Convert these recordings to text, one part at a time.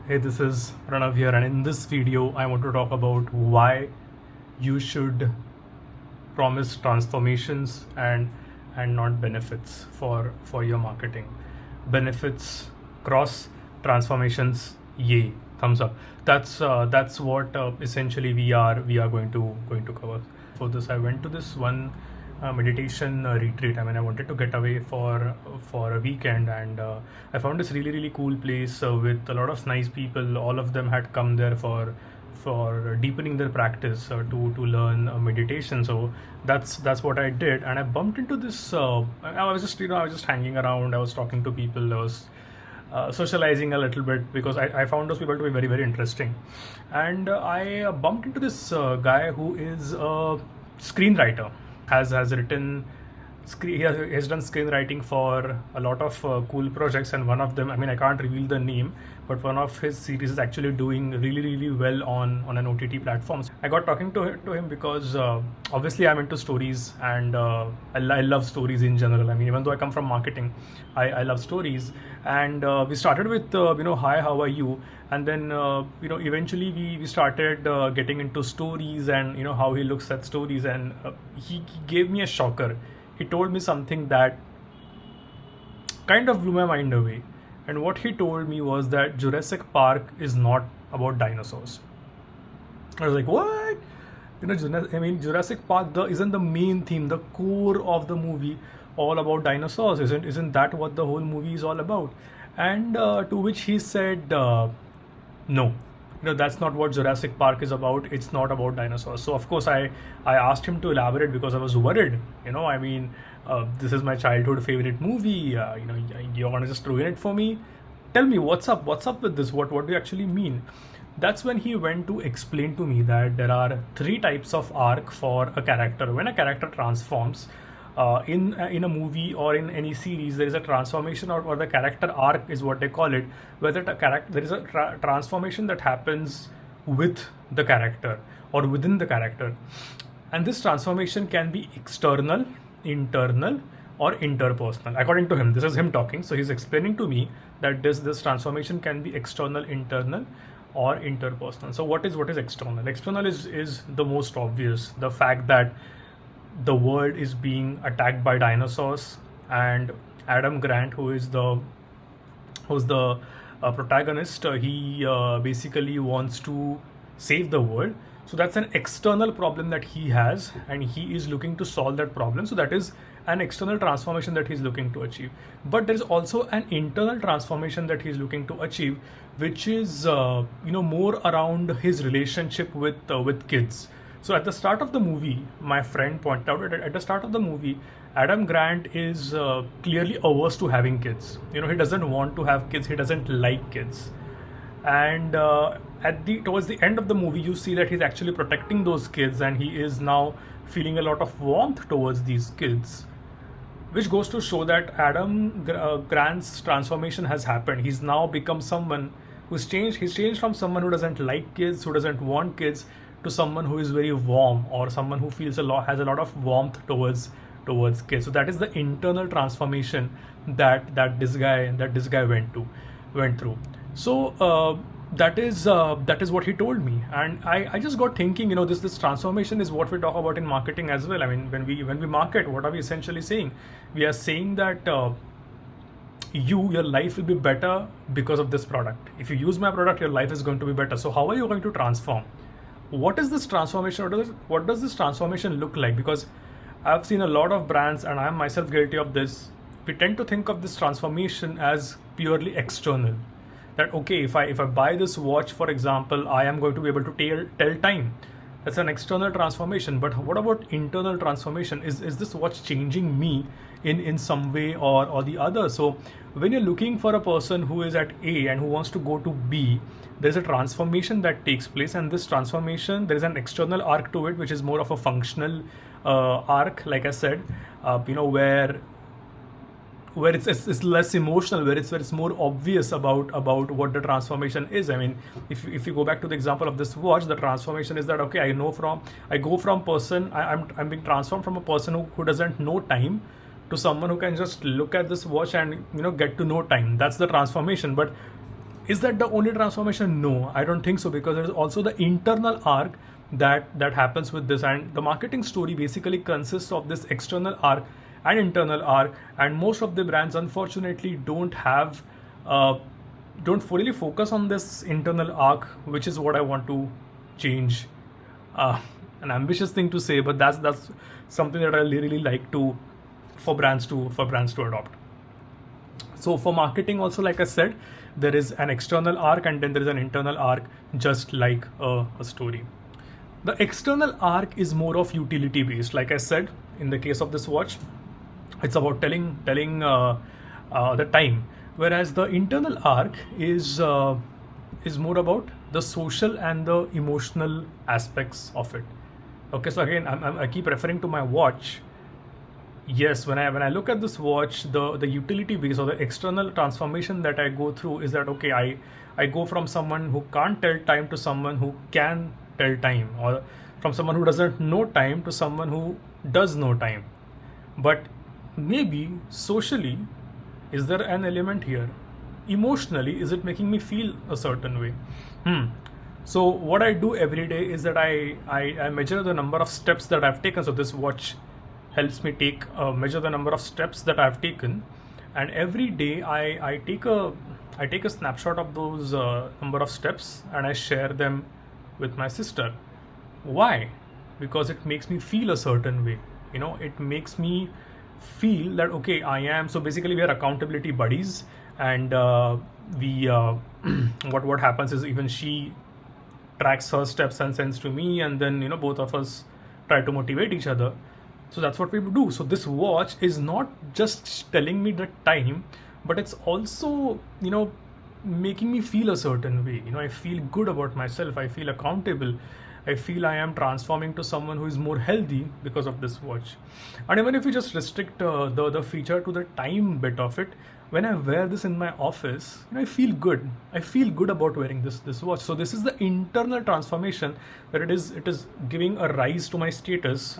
Hey, this is Pranav here, and in this video, I want to talk about why you should promise transformations and not benefits for your marketing. Benefits cross, transformations yay, thumbs up. That's what essentially we are going to cover. For this, I went to this one meditation retreat. I mean, I wanted to get away for a weekend, and I found this really cool place with a lot of nice people. All of them had come there for deepening their practice to learn meditation. So that's what I did, and I bumped into this. I was just I was just hanging around. I was talking to people. I was socializing a little bit because I found those people to be very interesting, and I bumped into this guy who is a screenwriter, has written he has done screenwriting for a lot of cool projects, and one of them, I mean, I can't reveal the name, but one of his series is actually doing really well on an OTT platform. I got talking to him because obviously I'm into stories, and I love stories in general. I mean, even though I come from marketing, I love stories, and we started with hi, how are you, and then eventually we started getting into stories, and how he looks at stories, and he gave me a shocker. He told me something that kind of blew my mind away. And what he told me was that Jurassic Park is not about dinosaurs. I was like, what? Jurassic Park isn't the main theme, the core of the movie, all about dinosaurs. Isn't that what the whole movie is all about? And to which he said, no, that's not what Jurassic Park is about. It's not about dinosaurs. So of course I asked him to elaborate because I was worried. This is my childhood favorite movie. You want to just ruin it for me? Tell me what's up with this. What do you actually mean? That's when he went to explain to me that there are three types of arc for a character. When a character transforms, in a movie or in any series, there is a transformation, or the character arc is what they call it, where there is a transformation that happens with the character or within the character, and this transformation can be external, internal, or interpersonal. According to him, this is him talking, so he's explaining to me that this transformation can be external, internal, or interpersonal. So what is external? External is the most obvious, the fact that the world is being attacked by dinosaurs, and Adam Grant, who's the protagonist, he basically wants to save the world. So that's an external problem that he has, and he is looking to solve that problem. So that is an external transformation that he's looking to achieve. But there's also an internal transformation that he's looking to achieve, which is more around his relationship with kids. So at the start of the movie, my friend pointed out that at the start of the movie, Adam Grant is clearly averse to having kids. He doesn't want to have kids. He doesn't like kids. And towards the end of the movie, you see that he's actually protecting those kids, and he is now feeling a lot of warmth towards these kids, which goes to show that Adam Grant's transformation has happened. He's now become someone who's changed. He's changed from someone who doesn't like kids, who doesn't want kids, to someone who is very warm, or someone who has a lot of warmth towards kids. So that is the internal transformation that this guy went through. So that is what he told me, and I just got thinking, this transformation is what we talk about in marketing as well. I mean, when we market, what are we essentially saying? We are saying that your life will be better because of this product. If you use my product, your life is going to be better. So how are you going to transform? What is this transformation? What does this transformation look like? Because I've seen a lot of brands, and I am myself guilty of this. We tend to think of this transformation as purely external. That okay, if I buy this watch, for example, I am going to be able to tell time. That's an external transformation. But what about internal transformation? Is this watch changing me in some way or the other? So when you're looking for a person who is at A and who wants to go to B, there's a transformation that takes place, and this transformation, there is an external arc to it, which is more of a functional arc, like I said, where it's less emotional, where it's more obvious about what the transformation is. I mean, if you go back to the example of this watch, the transformation is that okay, I go from person, I'm being transformed from a person who doesn't know time to someone who can just look at this watch and get to know time. That's the transformation. But Is that the only transformation? No, I don't think so, because there's also the internal arc that happens with this, and the marketing story basically consists of this external arc and internal arc, and most of the brands unfortunately uh, don't fully focus on this internal arc, which is what I want to change. uh, an ambitious thing to say, but that's something that I really like to for brands to adopt. So for marketing also, like I said, there is an external arc and then there is an internal arc, just like a story. The external arc is more of utility based. Like I said, in the case of this watch, it's about telling the time, whereas the internal arc is more about the social and the emotional aspects of it. Okay, so again, I keep referring to my watch. Yes, when I look at this watch, the utility base or the external transformation that I go through is that, okay, I go from someone who can't tell time to someone who can tell time, or from someone who doesn't know time to someone who does know time. But maybe socially, is there an element here? Emotionally, is it making me feel a certain way? So what I do every day is that I measure the number of steps that I've taken. So this watch helps me take measure the number of steps that I've taken, and every day I take a snapshot of those number of steps and I share them with my sister. Why? Because it makes me feel a certain way. It makes me feel that, okay, I am. So basically, we are accountability buddies, and we what happens is, even she tracks her steps and sends to me, and then both of us try to motivate each other. So that's what we do. So this watch is not just telling me the time, but it's also making me feel a certain way. I feel good about myself, I feel accountable, I feel I am transforming to someone who is more healthy because of this watch. And even if you just restrict the feature to the time bit of it, when I wear this in my office, I feel good. I feel good about wearing this watch. So this is the internal transformation that it is giving a rise to my status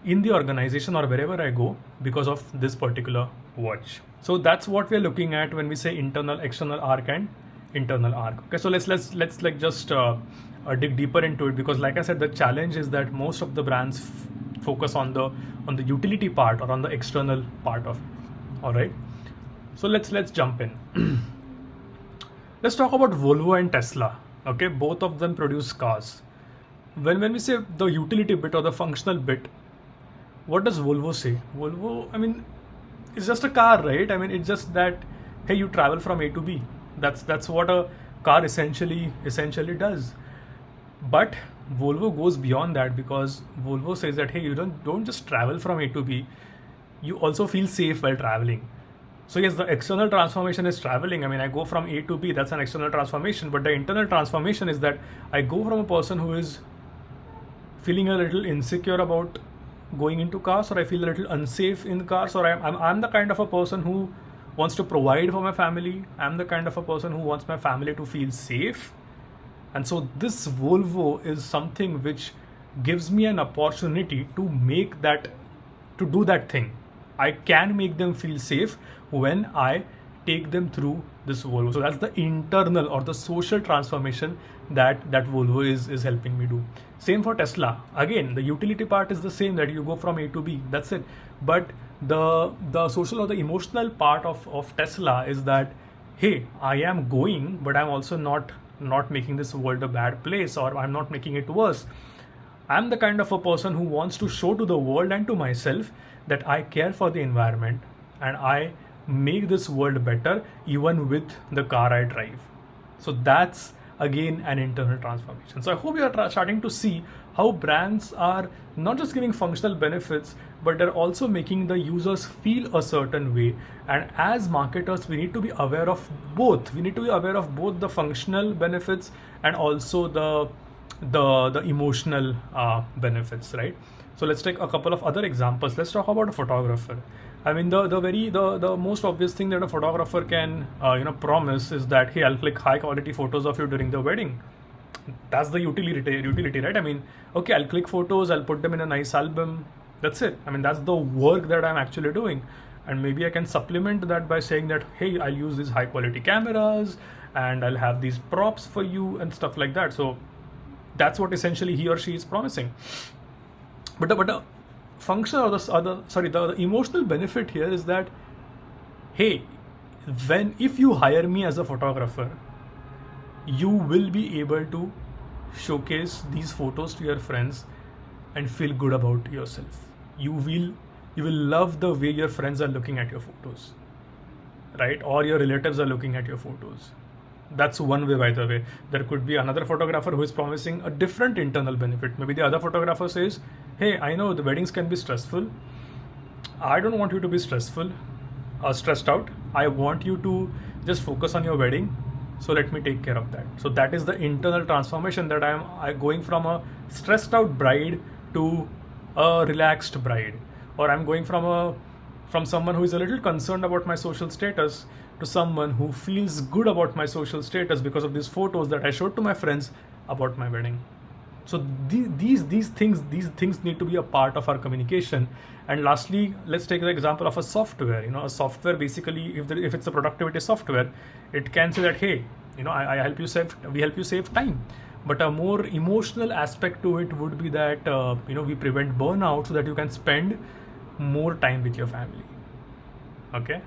in the organization or wherever I go because of this particular watch. So that's what we're looking at when we say internal, external arc and internal arc. Okay, so let's like just dig deeper into it, because like I said, the challenge is that most of the brands focus on the utility part or on the external part of it. All right, so let's jump in. Let's talk about Volvo and Tesla. Okay, both of them produce cars. When we say the utility bit or the functional bit, what does Volvo say? Volvo, I mean, it's just a car, right? I mean, it's just that, hey, you travel from A to B. That's what a car essentially does. But Volvo goes beyond that, because Volvo says that, hey, you don't just travel from A to B, you also feel safe while traveling. So yes, the external transformation is traveling. I mean, I go from A to B, that's an external transformation. But the internal transformation is that I go from a person who is feeling a little insecure about going into cars, or I feel a little unsafe in cars, or I'm the kind of a person who wants to provide for my family. I'm the kind of a person who wants my family to feel safe. And so this Volvo is something which gives me an opportunity to do that thing. I can make them feel safe when I take them through this Volvo. So that's the internal or the social transformation that Volvo is helping me do. Same for Tesla. Again, the utility part is the same, that you go from A to B. That's it. But the social or the emotional part of Tesla is that, hey, I am going, but I'm also not making this world a bad place, or I'm not making it worse. I'm the kind of a person who wants to show to the world and to myself that I care for the environment and I make this world better even with the car I drive. So that's again an internal transformation. So I hope you are starting to see how brands are not just giving functional benefits, but they're also making the users feel a certain way. And as marketers, we need to be aware of both. We need to be aware of both the functional benefits and also the emotional benefits, right? So let's take a couple of other examples. Let's talk about a photographer. I mean, the most obvious thing that a photographer can promise is that, hey, I'll click high quality photos of you during the wedding. That's the utility, right? I mean, okay, I'll click photos, I'll put them in a nice album. That's it. I mean, that's the work that I'm actually doing. And maybe I can supplement that by saying that, hey, I'll use these high quality cameras and I'll have these props for you and stuff like that. So that's what essentially he or she is promising. But the function or the emotional benefit here is that, hey, if you hire me as a photographer, you will be able to showcase these photos to your friends and feel good about yourself. You will love the way your friends are looking at your photos, right? Or your relatives are looking at your photos. That's one way, by the way. There could be another photographer who is promising a different internal benefit. Maybe the other photographer says, hey, I know the weddings can be stressful. I don't want you to be stressed out. I want you to just focus on your wedding. So let me take care of that. So that is the internal transformation, that I'm going from a stressed out bride to a relaxed bride, or I'm going from someone who is a little concerned about my social status to someone who feels good about my social status because of these photos that I showed to my friends about my wedding. So these things need to be a part of our communication. And lastly, let's take the example of a software. A software, basically, if it's a productivity software, it can say that, hey, I help you save time. But a more emotional aspect to it would be that we prevent burnout so that you can spend more time with your family. Okay.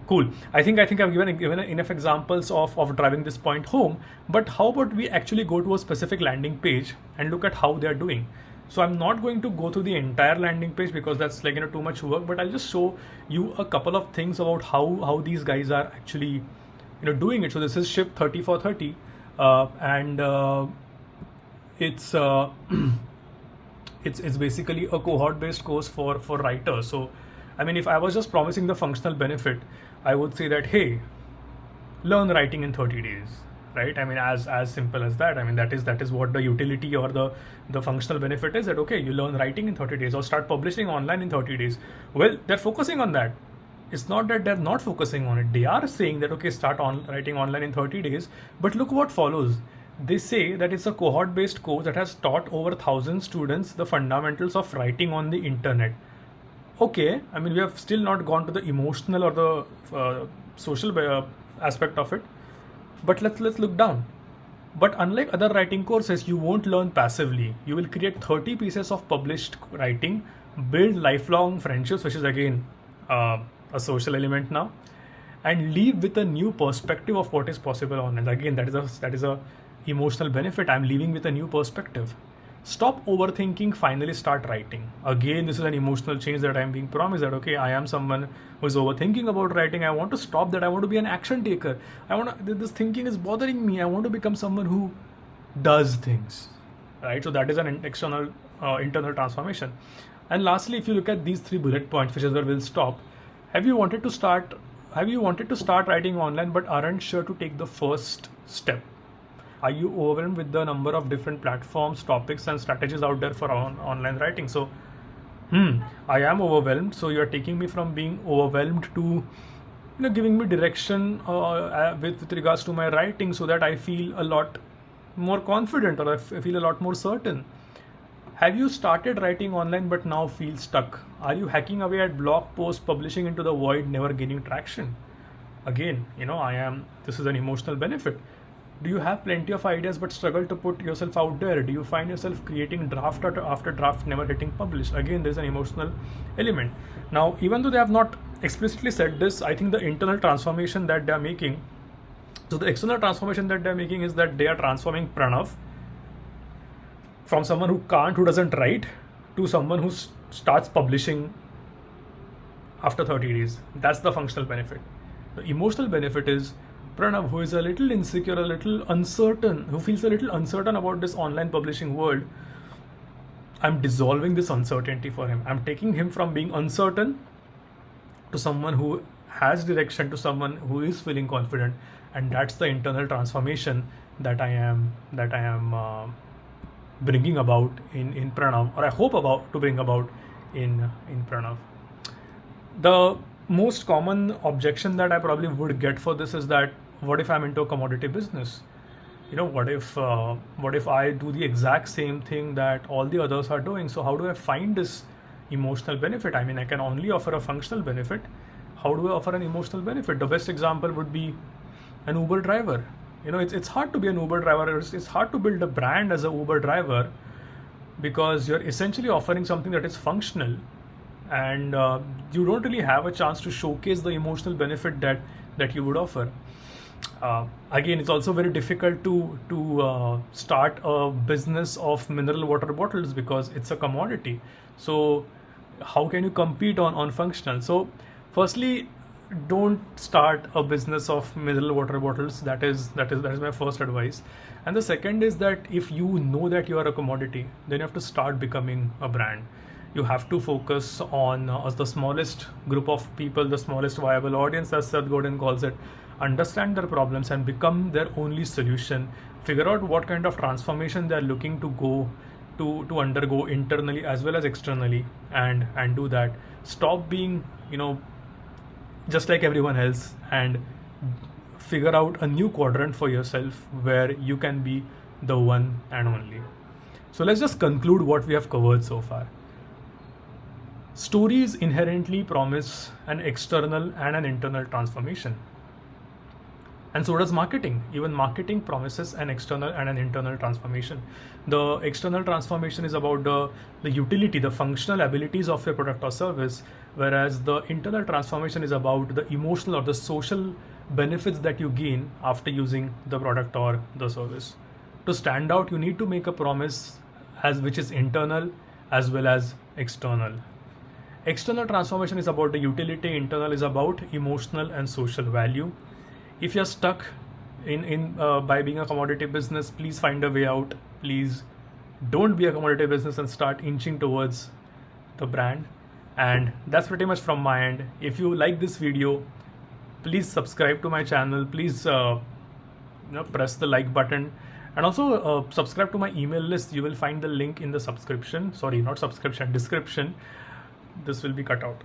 Cool. I think I've given enough examples of driving this point home. But how about we actually go to a specific landing page and look at how they are doing? So I'm not going to go through the entire landing page because that's too much work. But I'll just show you a couple of things about how these guys are actually doing it. So this is Ship 3430, and it's it's basically a cohort-based course for writers. So I mean, if I was just promising the functional benefit, I would say that, hey, learn writing in 30 days, right? I mean, as simple as that. I mean, that is what the utility or the functional benefit is, that, okay, you learn writing in 30 days or start publishing online in 30 days. Well, they're focusing on that. It's not that they're not focusing on it. They are saying that, okay, start writing online in 30 days. But look what follows. They say that it's a cohort-based course that has taught over 1,000 students the fundamentals of writing on the internet. Okay, I mean, we have still not gone to the emotional or the social aspect of it, but let's look down. But unlike other writing courses, you won't learn passively. You will create 30 pieces of published writing, build lifelong friendships, which is again a social element now, and leave with a new perspective of what is possible online. Again, that is a emotional benefit. I'm leaving with a new perspective. Stop overthinking, finally start writing. Again, this is an emotional change that I'm being promised, that, okay, I am someone who is overthinking about writing. I want to stop that. I want to be an action taker. This thinking is bothering me. I want to become someone who does things, right? So that is an external, internal transformation. And lastly, if you look at these 3 bullet points, which is where we'll stop, have you wanted to start writing online but aren't sure to take the first step? Are you overwhelmed with the number of different platforms, topics, and strategies out there for online writing? So, I am overwhelmed. So you're taking me from being overwhelmed to, giving me direction with regards to my writing, so that I feel a lot more confident, or I feel a lot more certain. Have you started writing online but now feel stuck? Are you hacking away at blog posts, publishing into the void, never gaining traction? Again, this is an emotional benefit. Do you have plenty of ideas but struggle to put yourself out there? Do you find yourself creating draft after draft, never hitting publish? Again, there's an emotional element. Now, even though they have not explicitly said this, I think the internal transformation that they're making, so the external transformation that they're making is that they are transforming Pranav from someone who doesn't write, to someone who starts publishing after 30 days. That's the functional benefit. The emotional benefit is Pranav, who is a little insecure, a little uncertain, who feels a little uncertain about this online publishing world. I'm dissolving this uncertainty for him. I'm taking him from being uncertain to someone who has direction, to someone who is feeling confident, and that's the internal transformation that I am bringing about in Pranav, or I hope to bring about in Pranav. The most common objection that I probably would get for this is that, what if I'm into a commodity business? What if I do the exact same thing that all the others are doing? So how do I find this emotional benefit? I mean, I can only offer a functional benefit. How do I offer an emotional benefit? The best example would be, an Uber driver. It's hard to be an Uber driver. It's hard to build a brand as a Uber driver, because you're essentially offering something that is functional, and you don't really have a chance to showcase the emotional benefit that you would offer. Again, it's also very difficult to start a business of mineral water bottles, because it's a commodity. So how can you compete on functional? So firstly, don't start a business of mineral water bottles. That is my first advice. And the second is that if you know that you are a commodity, then you have to start becoming a brand. You have to focus on the smallest group of people, the smallest viable audience, as Seth Godin calls it. Understand their problems and become their only solution. Figure out what kind of transformation they are looking to go to undergo internally as well as externally, and do that. Stop being just like everyone else, and figure out a new quadrant for yourself where you can be the one and only. So let's just conclude what we have covered so far. Stories inherently promise an external and an internal transformation. And so does marketing. Even marketing promises an external and an internal transformation. The external transformation is about the utility, the functional abilities of your product or service, whereas the internal transformation is about the emotional or the social benefits that you gain after using the product or the service. To stand out, you need to make a promise which is internal as well as external. External transformation is about the utility, internal is about emotional and social value. If you're stuck in by being a commodity business, please find a way out. Please don't be a commodity business and start inching towards the brand. And that's pretty much from my end. If you like this video, please subscribe to my channel. Please press the like button, and also subscribe to my email list. You will find the link in the description. This will be cut out.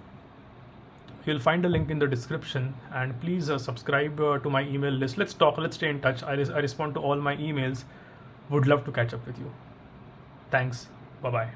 You'll find a link in the description, and please subscribe to my email list. Let's talk, let's stay in touch. I respond to all my emails. Would love to catch up with you. Thanks. Bye-bye.